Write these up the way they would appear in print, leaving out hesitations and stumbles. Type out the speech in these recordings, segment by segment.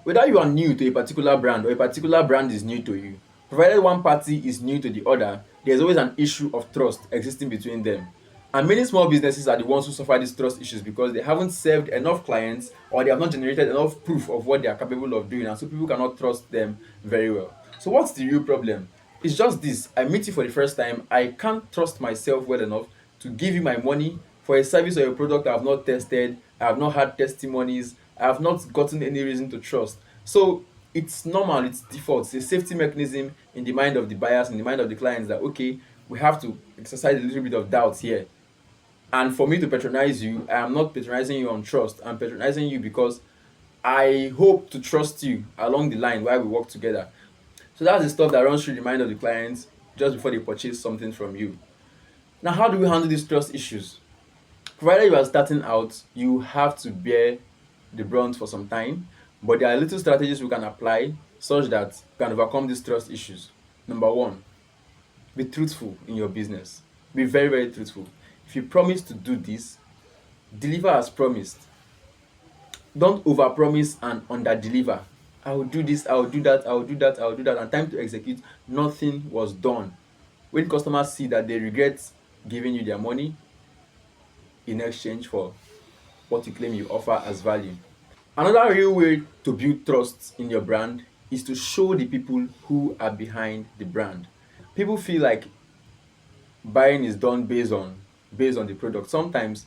Whether you are new to a particular brand or a particular brand is new to you, provided one party is new to the other, there's always an issue of trust existing between them. And many small businesses are the ones who suffer these trust issues because they haven't served enough clients or they have not generated enough proof of what they are capable of doing, and so people cannot trust them very well. So, what's the real problem? It's just this: I meet you for the first time, I can't trust myself well enough to give you my money for a service or a product I have not tested, I have not had testimonies, I have not gotten any reason to trust. So it's normal, it's default, it's a safety mechanism in the mind of the buyers, in the mind of the clients, that okay, we have to exercise a little bit of doubt here. And for me to patronize you, I am not patronizing you on trust. I'm patronizing you because I hope to trust you along the line while we work together. So that's the stuff that runs through the mind of the clients just before they purchase something from you. Now, how do we handle these trust issues? Provided you are starting out, you have to bear the brunt for some time, but there are little strategies we can apply such that you can overcome these trust issues. Number one, be truthful in your business. Be very, very truthful. If you promise to do this, deliver as promised. Don't overpromise and underdeliver. I will do this, I will do that, I will do that, I will do that, and time to execute, nothing was done. When customers see that they regret giving you their money in exchange for what you claim you offer as value. Another real way to build trust in your brand is to show the people who are behind the brand. People feel like buying is done based on the product. Sometimes,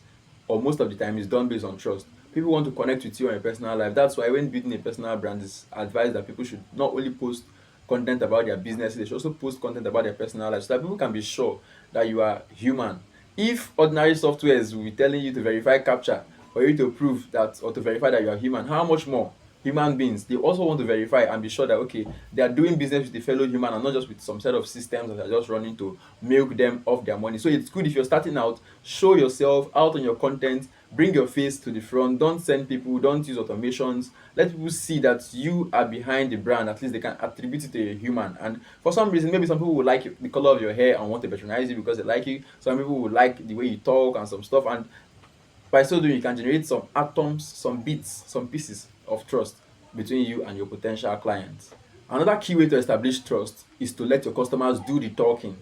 or most of the time, it's done based on trust. People want to connect with you on a personal life. That's why when building a personal brand, it's advised that people should not only post content about their business, they should also post content about their personal life so that people can be sure that you are human. If ordinary softwares will be telling you to verify captcha for you to prove that, or to verify that you are human, how much more human beings, they also want to verify and be sure that okay, they are doing business with a fellow human and not just with some set of systems that are just running to milk them off their money. So it's good, if you're starting out, show yourself out on your content, bring your face to the front, don't send people, don't use automations, let people see that you are behind the brand. At least they can attribute it to a human. And for some reason, maybe some people will like the color of your hair and want to patronize you because they like you. Some people will like the way you talk and some stuff, and by so doing, you can generate some atoms, some bits, some pieces of trust between you and your potential clients. Another key way to establish trust is to let your customers do the talking.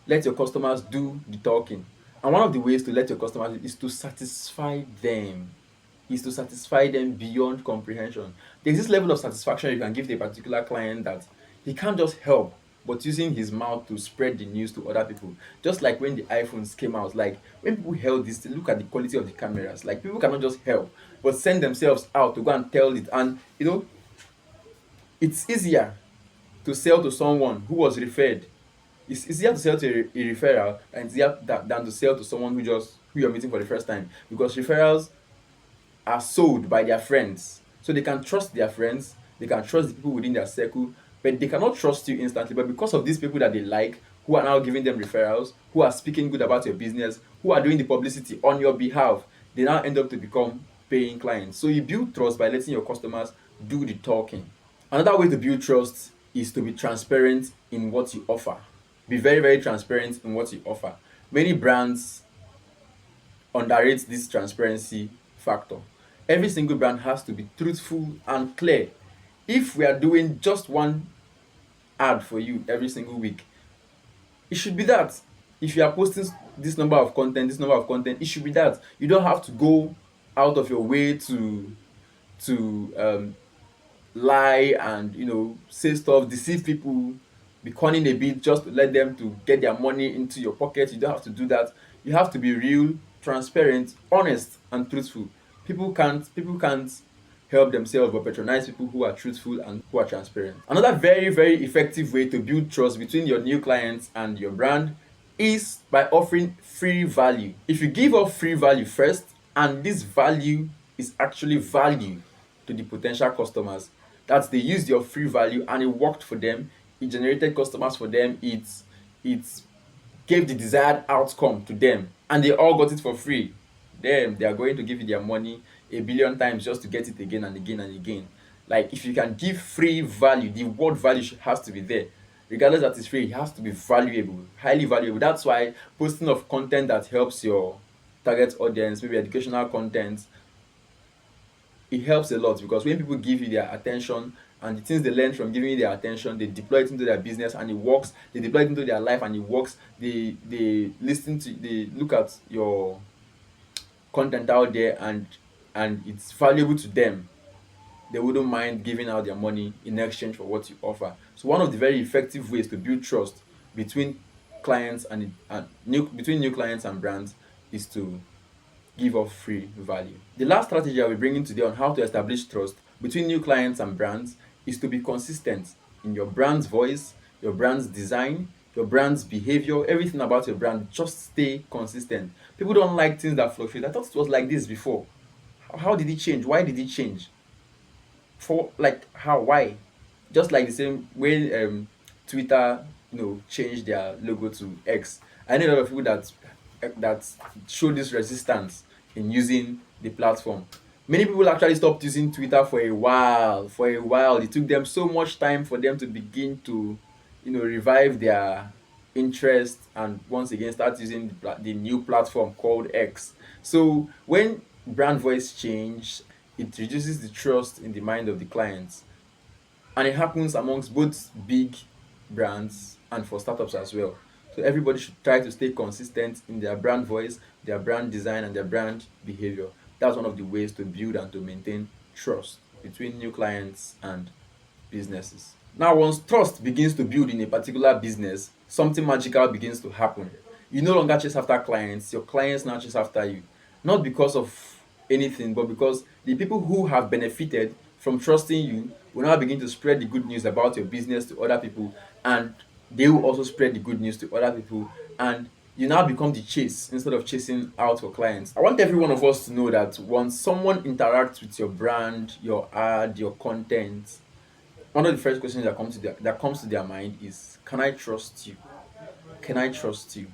Let your customers do the talking. And one of the ways to let your customers is to satisfy them. Is to satisfy them beyond comprehension. There's this level of satisfaction you can give to a particular client that he can't just help but using his mouth to spread the news to other people. Just like when the iPhones came out, like when people held this, look at the quality of the cameras. Like people cannot just help but send themselves out to go and tell it. And it's easier to sell to someone who was referred. It's easier to sell to a referral, and it's easier than to sell to someone who you're meeting for the first time, because referrals are sold by their friends. So they can trust their friends, they can trust the people within their circle, but they cannot trust you instantly. But because of these people that they like, who are now giving them referrals, who are speaking good about your business, who are doing the publicity on your behalf, they now end up to become paying clients. So you build trust by letting your customers do the talking. Another way to build trust is to be transparent in what you offer. Be very, very transparent in what you offer. Many brands underrate this transparency factor. Every single brand has to be truthful and clear. If we are doing just one ad for you every single week, it should be that. If you are posting this number of content, it should be that. You don't have to go out of your way to lie and say stuff, deceive people, be cunning a bit just to let them to get their money into your pocket. You don't have to do that. You have to be real, transparent, honest, and truthful. People can't help themselves but patronize people who are truthful and who are transparent. Another very, very effective way to build trust between your new clients and your brand is by offering free value. If you give off free value first, and this value is actually value to the potential customers, that they used your free value and it worked for them, it generated customers for them, it gave the desired outcome to them, and they all got it for free, then they are going to give you their money a billion times just to get it again and again and again. Like, if you can give free value, the word value has to be there. Regardless that it's free, it has to be valuable, highly valuable. That's why posting of content that helps your target audience, maybe educational content, it helps a lot because when people give you their attention and the things they learn from giving you their attention, they deploy it into their business and it works. They deploy it into their life and it works. They look at your content out there and it's valuable to them. They wouldn't mind giving out their money in exchange for what you offer. So one of the very effective ways to build trust between new clients and brands is to give off free value. The last strategy I'll be bringing today on how to establish trust between new clients and brands is to be consistent in your brand's voice, your brand's design, your brand's behavior, everything about your brand. Just stay consistent. People don't like things that fluctuate. I thought it was like this before. How did it change? Why did it change? For like how? Why? Just like the same way Twitter, changed their logo to X. I know a lot of people that show this resistance in using the platform. Many people actually stopped using Twitter for a while. For a while, it took them so much time for them to begin to, revive their interest and once again start using the new platform called X. So when brand voice change, it reduces the trust in the mind of the clients, and it happens amongst both big brands and for startups as well. So everybody should try to stay consistent in their brand voice, their brand design, and their brand behavior. That's one of the ways to build and to maintain trust between new clients and businesses. Now, once trust begins to build in a particular business, something magical begins to happen. You no longer chase after clients, your clients now chase after you. Not because of anything, but because the people who have benefited from trusting you will now begin to spread the good news about your business to other people, and they will also spread the good news to other people, and you now become the chase instead of chasing out for clients. I want every one of us to know that once someone interacts with your brand, your ad, your content, one of the first questions that comes to their mind is, can I trust you? Can I trust you?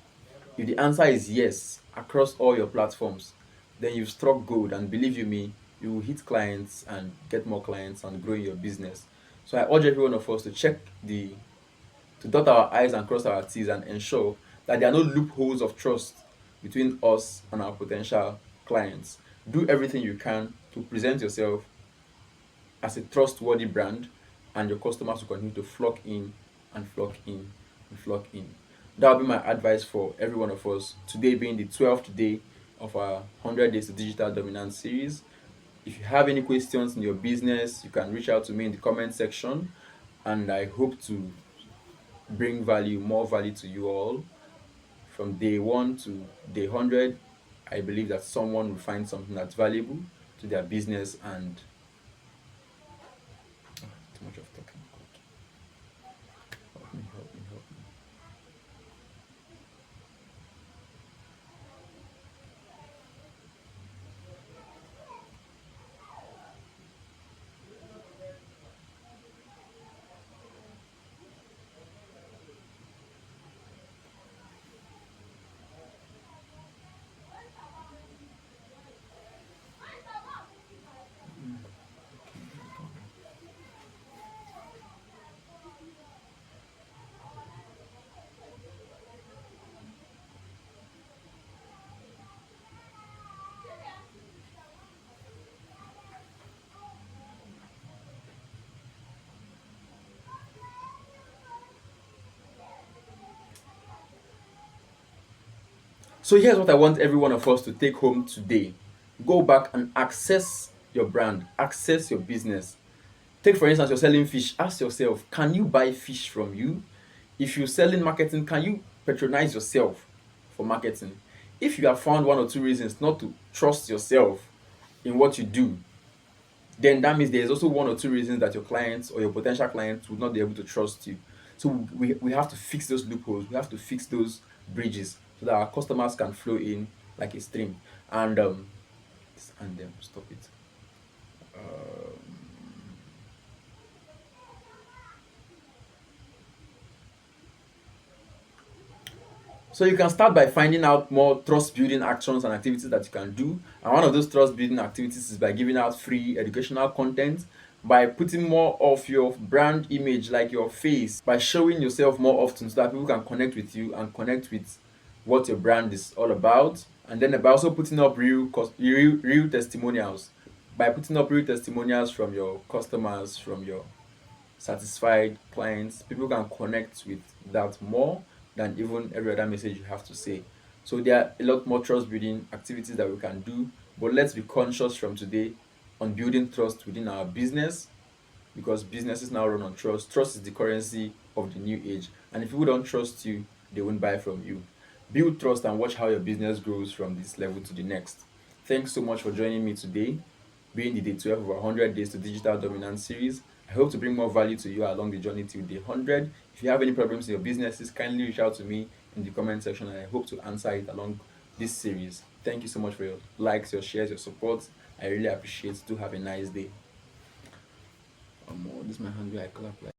If the answer is yes across all your platforms, then you've struck gold, and believe you me, you will hit clients and get more clients and grow your business. So I urge every one of us to to dot our I's and cross our T's and ensure that there are no loopholes of trust between us and our potential clients. Do everything you can to present yourself as a trustworthy brand, and your customers will continue to flock in and flock in and flock in. That will be my advice for every one of us. Today being the 12th day of our 100 Days to Digital Dominance series. If you have any questions in your business, you can reach out to me in the comment section, and I hope to bring more value to you all. From day 1 to day 100, I believe that someone will find something that's valuable to their business. And too much of talking. Help me, help me, help me. So here's what I want every one of us to take home today. Go back and access your brand, access your business. Take for instance, you're selling fish. Ask yourself, can you buy fish from you? If you're selling marketing, can you patronize yourself for marketing? If you have found one or two reasons not to trust yourself in what you do, then that means there's also one or two reasons that your clients or your potential clients would not be able to trust you. So we have to fix those loopholes. We have to fix those bridges so that our customers can flow in like a stream. And stop it. So you can start by finding out more trust building actions and activities that you can do. And one of those trust building activities is by giving out free educational content, by putting more of your brand image, like your face, by showing yourself more often so that people can connect with you and connect with what your brand is all about. And then by also putting up real testimonials. By putting up real testimonials from your customers, from your satisfied clients, people can connect with that more than even every other message you have to say. So there are a lot more trust building activities that we can do, but let's be conscious from today on building trust within our business, because businesses now run on trust. Trust is the currency of the new age, and if people don't trust you, they won't buy from you. Build trust and watch how your business grows from this level to the next. Thanks so much for joining me today, being the day 12 of our 100 Days to Digital Dominance series. I hope to bring more value to you along the journey till day 100. If you have any problems in your businesses, kindly reach out to me in the comment section, and I hope to answer it along this series. Thank you so much for your likes, your shares, your support. I really appreciate it. Do have a nice day. This is my hand where I clap like